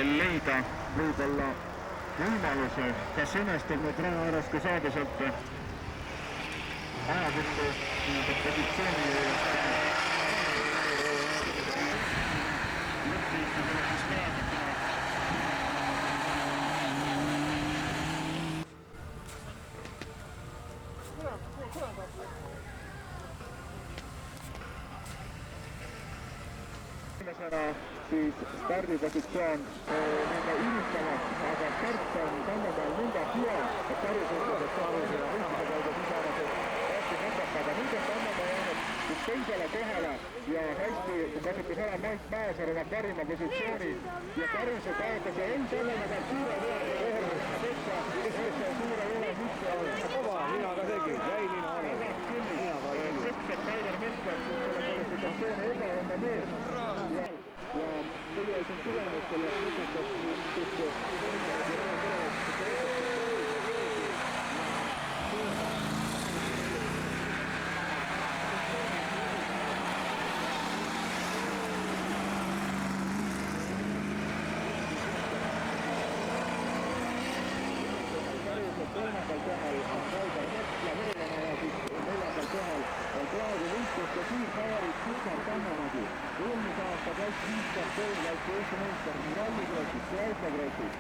veel leida võib-olla võimaluse, kas õnnestub nüüd raja ääres ka saada sealt ajapundu positsiooni siis stardipositsioon nende üritavad, aga start on Tammemäel nõnda hea, et päriselt saavad võistluse kaudu hästi näpata, aga nüüd on Tammemäe jäänud üks teisele kohale ja hästi kasutas ära Mait Mäesaar oma parima positsiooni ja päriselt kaotas ja ei Tammemäe suure veaga suure veaga mitte kova, mina ka tegin, jäi mina olen. Sõpsed Kaider Metsar selle kvalifikatsiooni ebaõnne mees ja meie siin tulemus selle lõpetas kolmandal kohal on Kaider Mets ja võrlane siis neljandal kohal on praegu võistluste suurfavorit Sigmar Tammemägi. Eelmise aasta klass 53 läks Eesti meister nii rallikrossis kui autokrossis.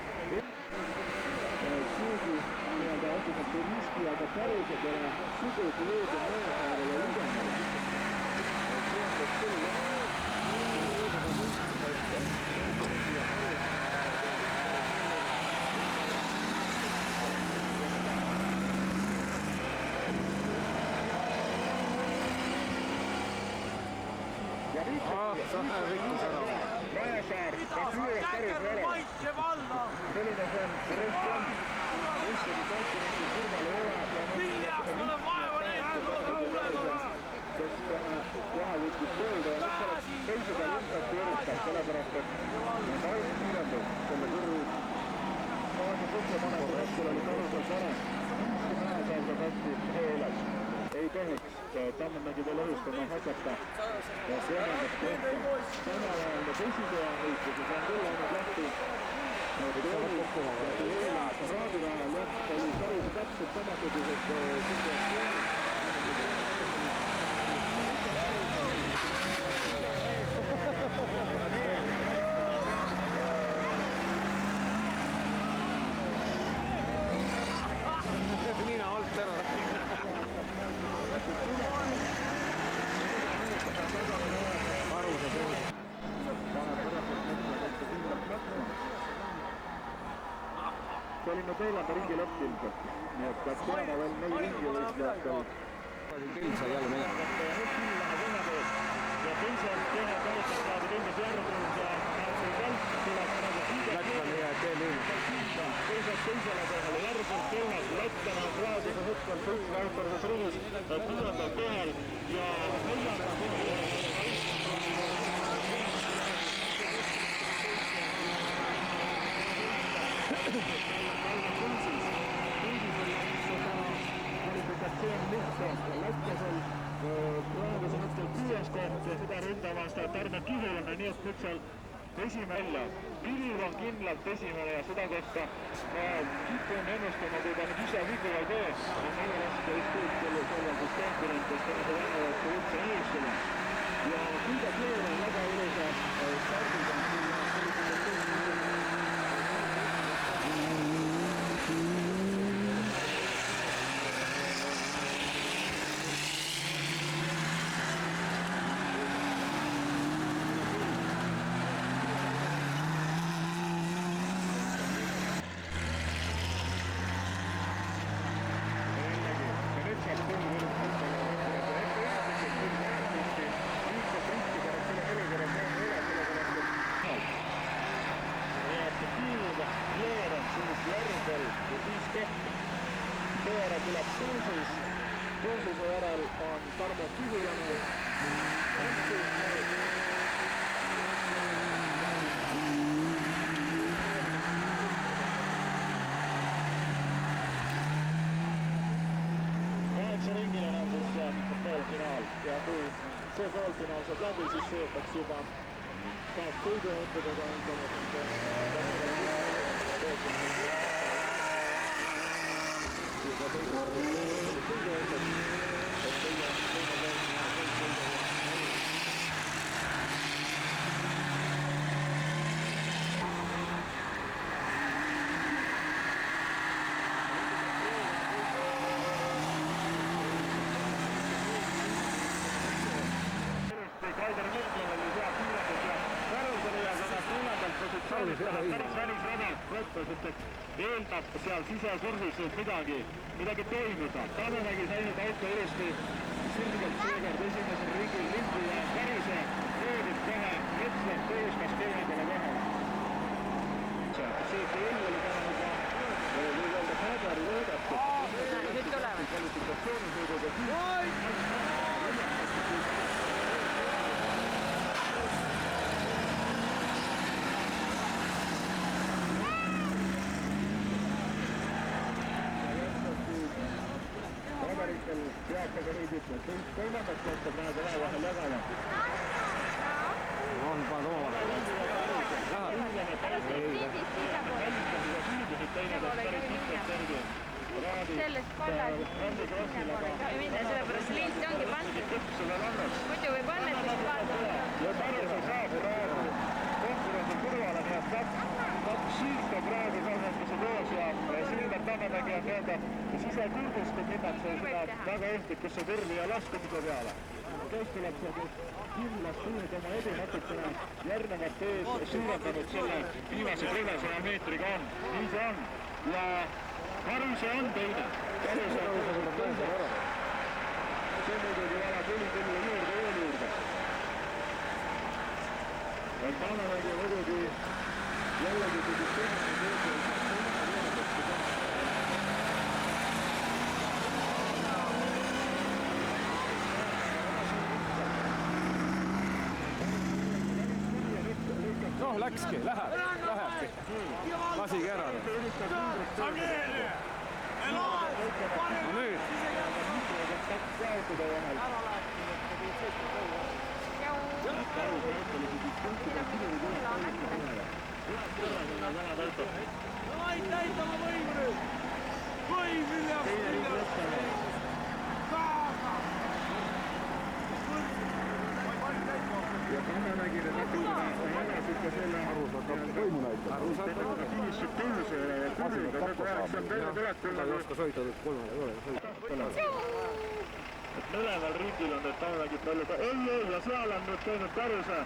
Keegi nii-öelda otseselt ei riski, aga päriselt ei ole sugugi jõudu Mäesaarele ühendada. See on vist küll Mäesaar, kas lüüas päris vere? Selline see on restaurant. Ühtegi konkurentsi firmal ei ole. Viljaks tuleb vaeva näidata, sest kohal võttis tööle ja nüüd oleks teisega lünkast üritab, sellepärast et ainult kiirendus selle kõrvu. Maase põhjapaneku hetkel oli karusel vare. Mäesaar saab hästi eelas. Ei tohiks Tammemägi veel õhustama hakata ja kolmandat kohta samalajalne tõsitöö võistluses on küll ainult lahti raadirajal jah, oli päris täpselt samasugused situatsioonid. Nina alt ära. Aruse puhul. See oli nüüd neljanda ringi lõpp ilmselt, nii et peaks olema veel neid ringi võistlejatel. Küll sai jälle minema. Ja teisel teine kaotab saada kindlasti järgruus ja Marcel Kalk tuleb nagu Läks on hea teeliin. teisele kohale järgmine Kelnas Lättana on praeguse hetkel sõitvaautorises ringis pühendab kohal ja neljanda kohal kvalifikatsioon lihtsalt Lätlasel praegusel hetkel 6. koht ja seda ründamas Tarmo Kihulane, nii et nüüd seal esimene Piliv on kindlalt esimene ja seda kohta kipun ennustama, kui ta nüüd ise vigu ei tee, on väga raske ükskõik selles siis konkurentidest ennast vähemalt üldse eestada. Ja kõige keeruline väga ilusa stardiga on seejärel tuleb Kuususe järel on Tarmo Kihulane. Kaheksa ringil on siis poolfinaal ja kui see poolfinaal saab läbi, siis see peaks juba taas sõiduhõttedega Kaider Mikkel oli hea piiratud ja Karusel ja seda kolmandalt positsioonilt päris välisrada võtmas, et eeldab seal sisekursus midagi toimuda. Tammemägi sai nüüd auto ilusti sirgelt seekord esimesel ringil lindu ja Karuse proovib kohe Metslas tõusmas kolmandale kohale. Seeti õnn oli täna juba võib öelda Kadari oodatud. Nüüd tulevad. Kvalifikatsioonisõiduga teatega neid ütleb, kolmandat kohta praegu vahel jagama. On pannud omavahel. Sellest kollasest minna, sellepärast liit ongi pandud. Muidu võib õnnetust vaadata. Ja Karuse saab praegu konkurentsi kõrvale, nii et kaks siiska praegu saavutuse koos ja Silver Tammemägi on nii-öelda sisekurgus, kui minnakse seda väga õhtikusse kurvi ja laskumise peale. Kes tuleb see kindlasti oma edu natukene järgnevalt ees suurendanud selle viimase 300 meetriga on. Nii see on. Ja Karuse on teine. Karuse on teine. See muidugi väga tuli juurde. Ja Tammemägi muidugi jällegi positsiooni Noh, läkski, lähebki. Lasigi ära. No nüüd. Näita oma võimu nüüd! Võim Viljas! ja Tammemägi nüüd natukene hänasid ka selle Võimu näitab. finišit tõuse ja kurviga nüüd ajaks on terve tuletul ei oska sõita, kolmele ei ole. et mõlemal ringil on nüüd Tammemägi palju ka... Ei, ja seal on nüüd teinud Karuse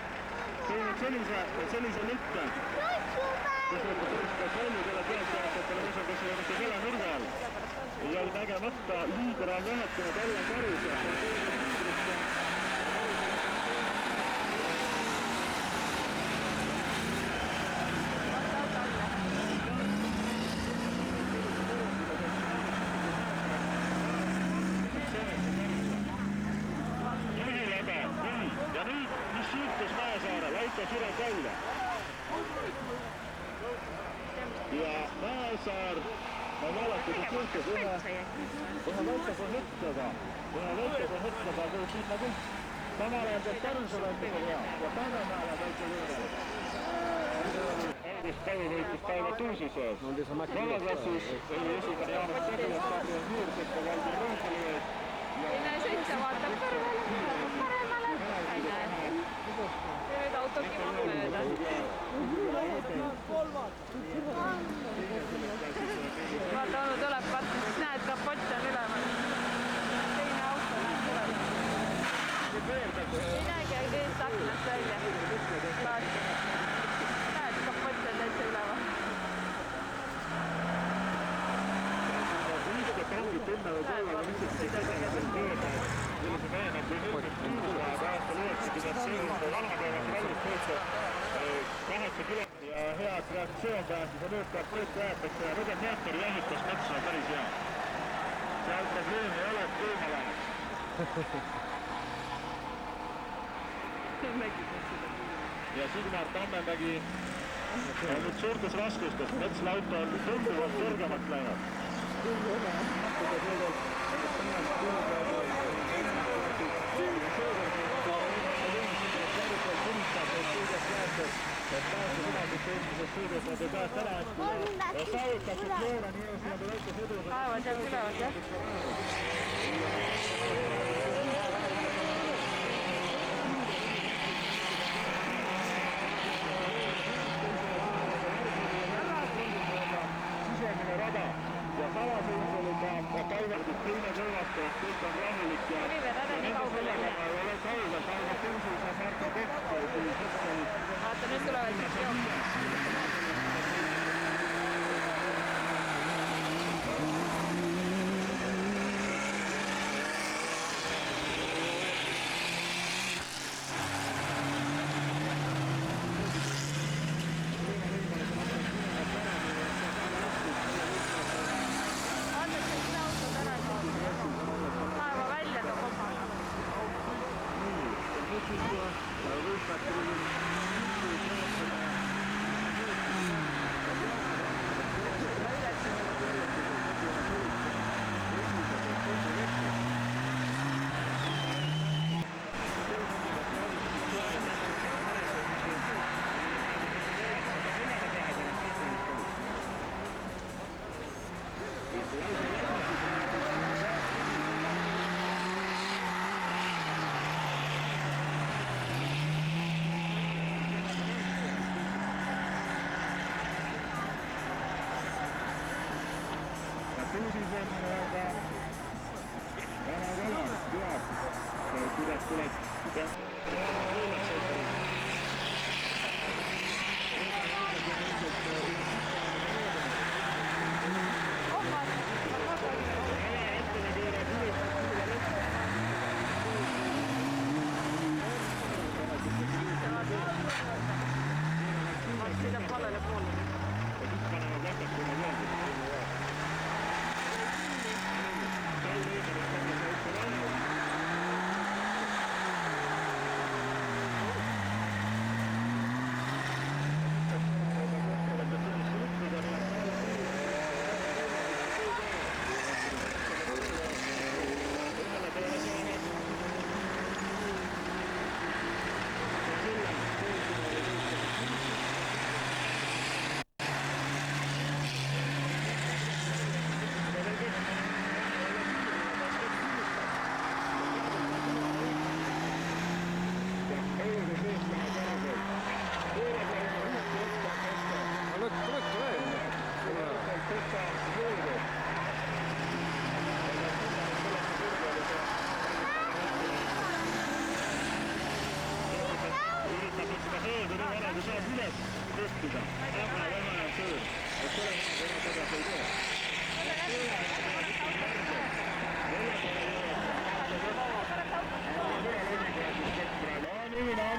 sellise lükke. Kus lõpuks sellist palju kelle teadjatele, mis on kes ei olnud selle nurga all. Jäi nägemata liider on vahetunud alla Karuse. Ja nüüd, mis juhtus Mäesaarel, auto sureb välja. Ja Mäesaar on alati, kus juhtus ühe väike konhüttega, kus siis nagu samal ajal teeb Karusele hea ja Tammemäele väike võõral. August Päev võitis Päeva Tuusi sees. Kolmaklassis oli esimene Jaanus Tegel, Fabian Viirsek ja Valdur Rõõsali ees. Ei näe sõitsa, vaatab paremale. Ei näe. Nüüd autogi maha mööda. Vaata, onu tuleb kattis, siis näed, kapott on üleval. Teine auto näeb tuleb. Ei näegi, eest aknast välja. Näed, kapott on täitsa üleval. Tangid tunnevad olla, mis see tegemisel töötab. Sellise mehena, kui nüüd tuusaad aasta 97 vannapäevas rallist võtta 8 kilomeetrit ja head reaktsioon pääsis ja nüüd peab kõik väetakse ja Rõdem Jääteri jahitas metsa päris hea. Seal probleemi ei ole, et kõima läheb. Ja Sigmar Tammemägi on nüüd suurtes raskustes, Metsla auto on tunduvalt kõrgemalt läinud. et pääse midagi eelmisest sõidust nad ei käest ära anti ja saavutatud Flora nii nagu väike sõidu. Päeva seal tulevad, jah? Sisemine rada ja tavaseis oli ka Kaiverdis teine kõrvate, kõik on rahulik ja Oliver, ära nii kaugele üle. ei ole kaugel, ainult tõusus ja Marko Kokk, kui Kokk Vaata, nüüd tulevad kõik jooksid. Tuusis on väga kala, teab, kuidas tuleb. Sõidab valele poole. Ja siis panevad vastakuna juurde.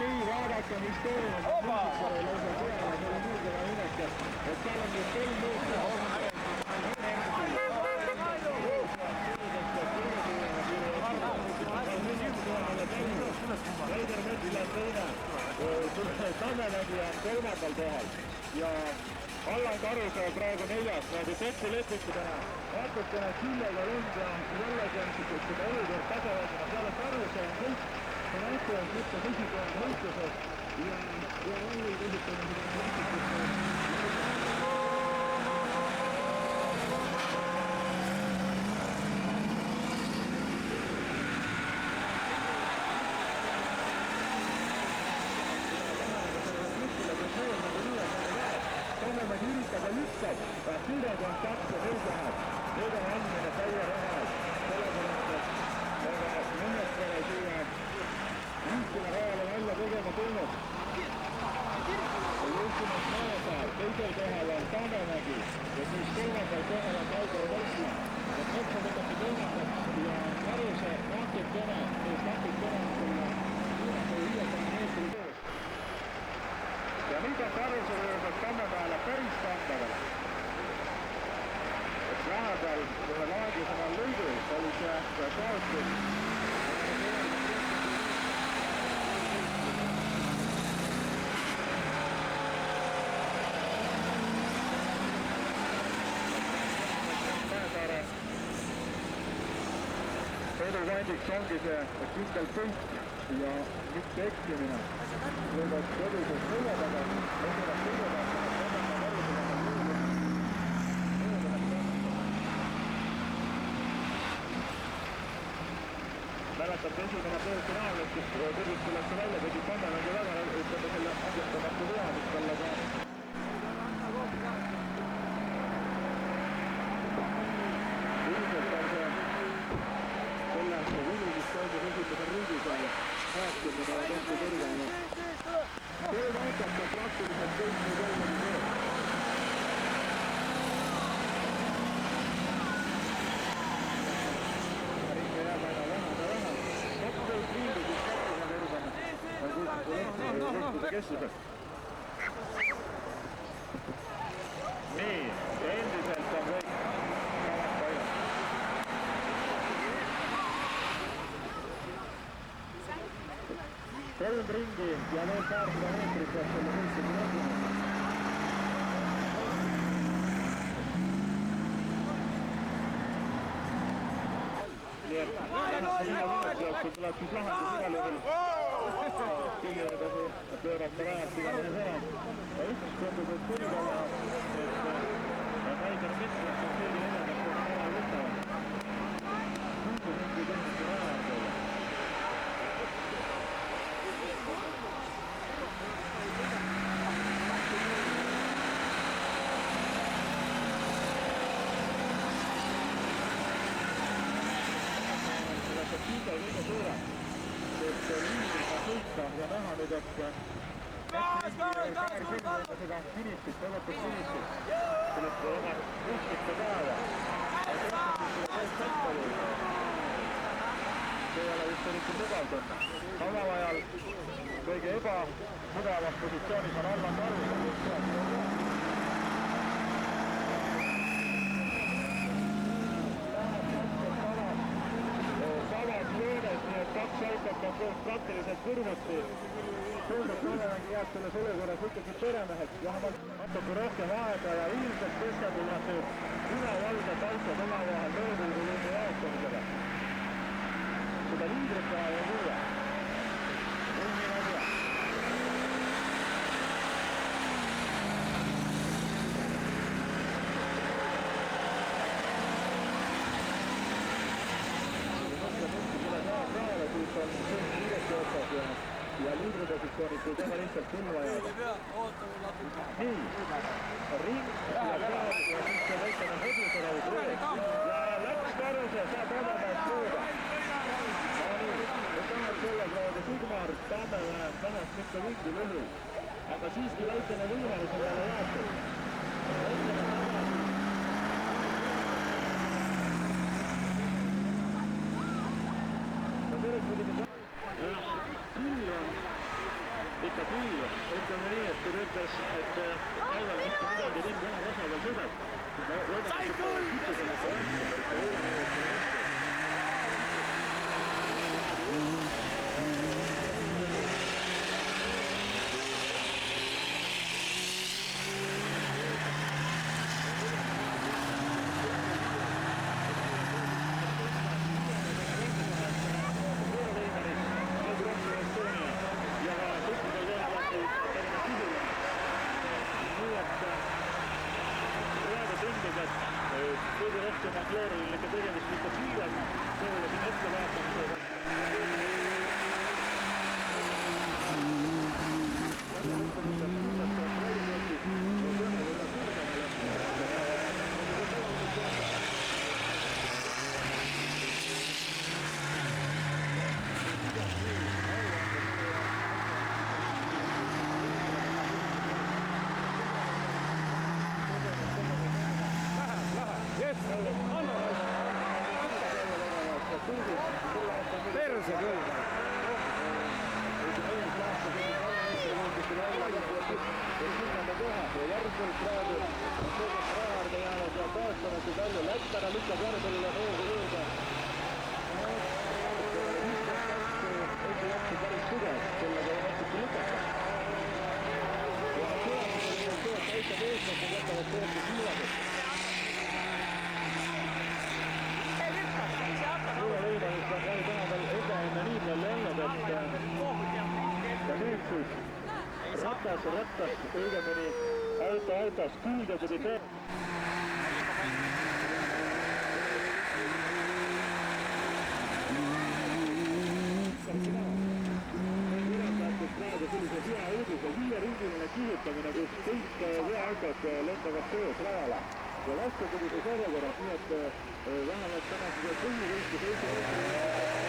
nii, vaadake, mis toimub. Lausa peale, see on muudega inekas. Et seal on nüüd 3 muuta. Veider Metsla on teine, Tammemägi on 3. kohal ja Allan Karuse on praegu 4. Nagu kokku lepitudena natukene Sillega lund ja jällegi on seda olukord tasavõtma. Peale Karuse on kõik, see näite on mitte tõsipäev mõistused ja Alli tõsitame seda mõistused. Tammemägi üritab ja lükkab, sidekontakt ja nüüd läheb. Nüüd on andmine täie raha. Sellepärast, et mõned siia liikuma rajale välja tegema tulnud. Juhtunud Maasaar, teisel kohal on Tammemägi ja siis 3. kohal on Kaudo Võrsla. Võrsla võtab 3. ja Karuse natukene on selle 500 meetri koos. Ja nüüd on Karuse jõudnud Tammemäele päris Tammemäele. Et vahepeal, kui me laadisime lõidu, oli see kaotus. Sõidukandiks ongi see kindel punkt ja üks eksimine võivad koduses selja taga, võivad selja mäletab esimene poolfinaalis, kus Kõrvik tullakse välja, tegi Tammemägi väga, ütleme selle asjastamatu vea, mis talle ka ilmselt on see selle aasta Vilugis toimus esimesel ringis ja 80 ja tehti kõrgema. See näitab ka praktiliselt kõik nüüd olmedi see. Ringi jääb aina vähemda. 12 ringi, kus kattuse kõrgema. Keskusel. Nii, endiselt on kõik samast paigast. Kolm ringi ja veel paarsada meetrit peab selle võistluse lõpuni. Nii et viie minuti jooksul tuleb siis lahendus igal juhul. Pillivedasi pöörata rajalt igatahes ära. Ja üks tundub, et Põlgala, et Kaiser Mitslas on kõigi neljandaks ära võtavad. Tundub mingi tõmmisi rajalt olla. Kiiga kõige suurem, sest liidriga sõita ja näha nüüd, et seda finišit, tegelikult finišit, sellest oma puhkiste päeva. See ei ole just eriti mugav tunne. Samal ajal kõige ebamugavas positsioonis on Allan Karus. Samad löödes, nii et kaks autot on koos praktiliselt kõrvuti. Tundub Tammemägi jääb selles olukorras ikkagi peremeheks, vähemalt natuke rohkem aega ja ilmselt keskenduvad nüüd ülevalged autod omavahel möödulõime jaotamisele. Seda liidrit vaja ei kuule. Nii asja. Siis on kõik kiiresti otsas ja liidripositsioonid kui väga lihtsalt külma jääda. Nii, ring ja praegu ja siis see väikene hõduseraud ja läks Karuse, saab Tammemäest mööda. No nii, nüüd tahab selle praegu Sigmar Tammemäest vähest mitte mingi lõhu. Aga siiski väikene võimalus on jälle jäetud. Küll on ikka küll, ütleme nii, et kui ütles, et päeval mitte midagi ring ühe osa veel sõdab, siis ma võidan, et see kütusena see kõige rohkem on klooriline ikka tegemist mitte kiirem, poole siin ette vaatamisega. Perse küll. Järgselt praegu on kõigest rajaarde jäänud ja toetanud palju. Lättara lükkab järgmine hoogu juurde. Eesti jaksu päris tugev, sellega ei natuke lükata. Ja tulemus on see, et väiked eestlased jätavad tõesti kiilased. Suure võimalust on täna veel ega enne nii palju olnud, et rattast, õigemini autost külge pidi praegu sellise hea uudise, viieringiline kihutamine, kus kõik veoautod lendavad koos rajale ja vastupidises olukorras, nii et vähemalt tänase põhivõistluse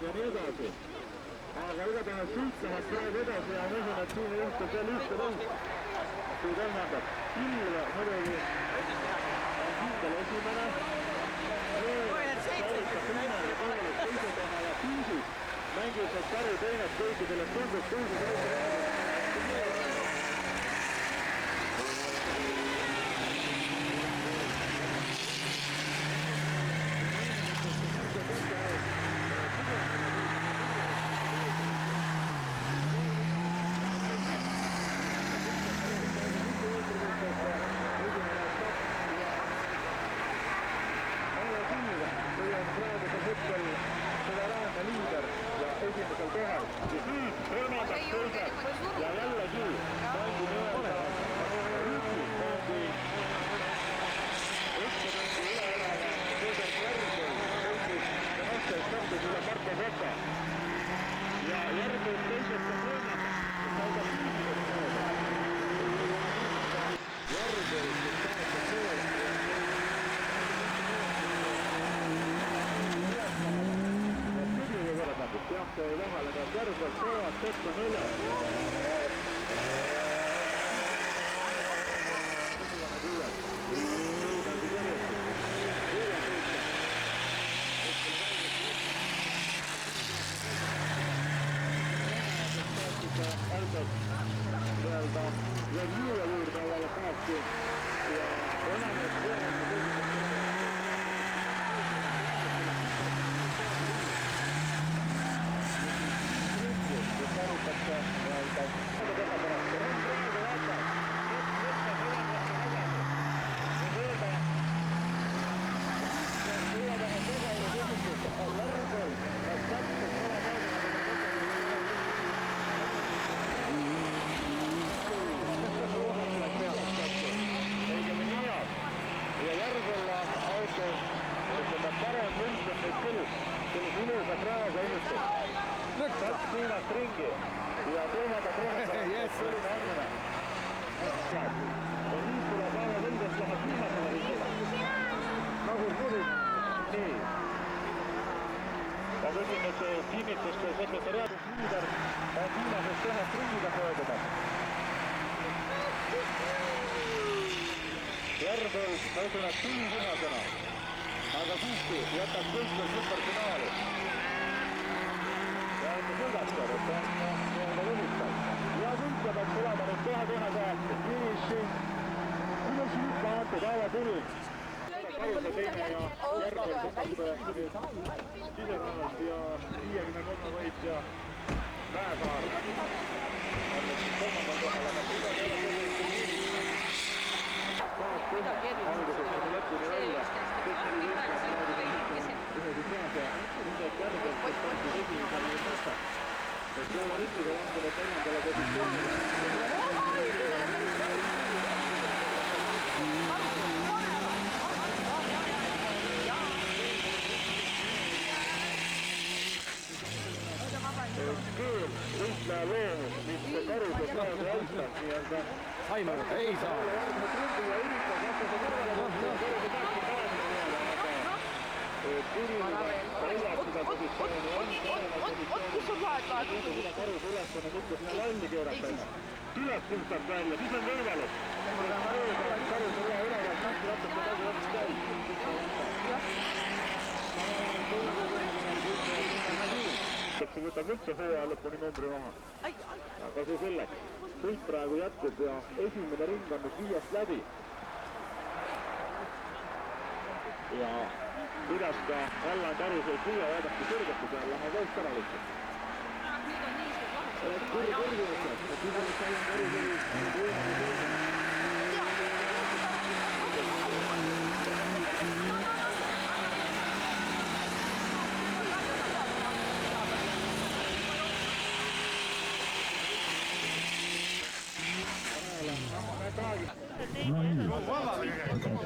ja nii edasi. Aga igatahes sõitlevad praegu edasi ja ma usun, et siin ei juhtu veel ühte lõust kui kolmandat. Ilve muidugi on kindel esimene. Teise koha ja Piisis mängib need karu teinud kõikidele tundub lihtne loom, mis karuse praegu aitab nii-öelda. saime, ei saa. Kus on vahet? Karuse ülesanne mitte sinna lanni keerata. Tuleb puhtalt välja, siis on võimalus. Karuse ülevalt nähti natuke tagu otsa käib. See võtab üldse hooaja lõpuni numbri maha. Aga see selleks. Kõik praegu jätkub ja esimene ring on nüüd 5 läbi. Ja kuidas ka Allan Karuse püüa vaadata kõrgete peal, lähe võist ära lihtsalt.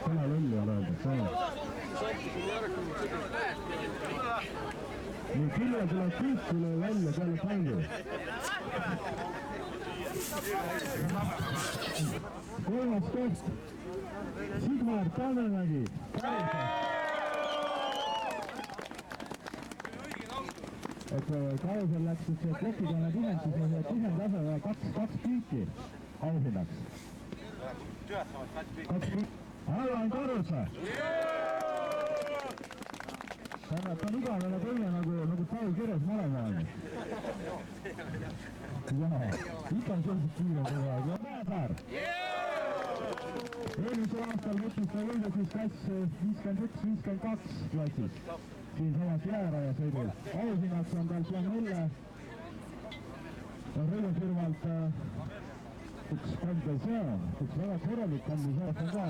Täna lolli on öeldud. Nii Külle tuleb Tiitule välja peale palli. Kolmas koht. Sigmar Tannemägi. Kausel läks siis see plekikonna tihendus ja tihendaseme 2 piiki auhinnaks. Allan Karuse. Ta on igavene teine nagu Paul Keres mõlema on. Jaa, ikka on sellised kiire kogu aeg. Ja Mäesaar. Eelmisel aastal võttis ta võida siis klass 51-52 klassis. Siinsamas jääraja sõidul. Auhinnaks on tal Planelle. Rõivefirmalt üks kombiseen, üks väga korralik kombiseen ka.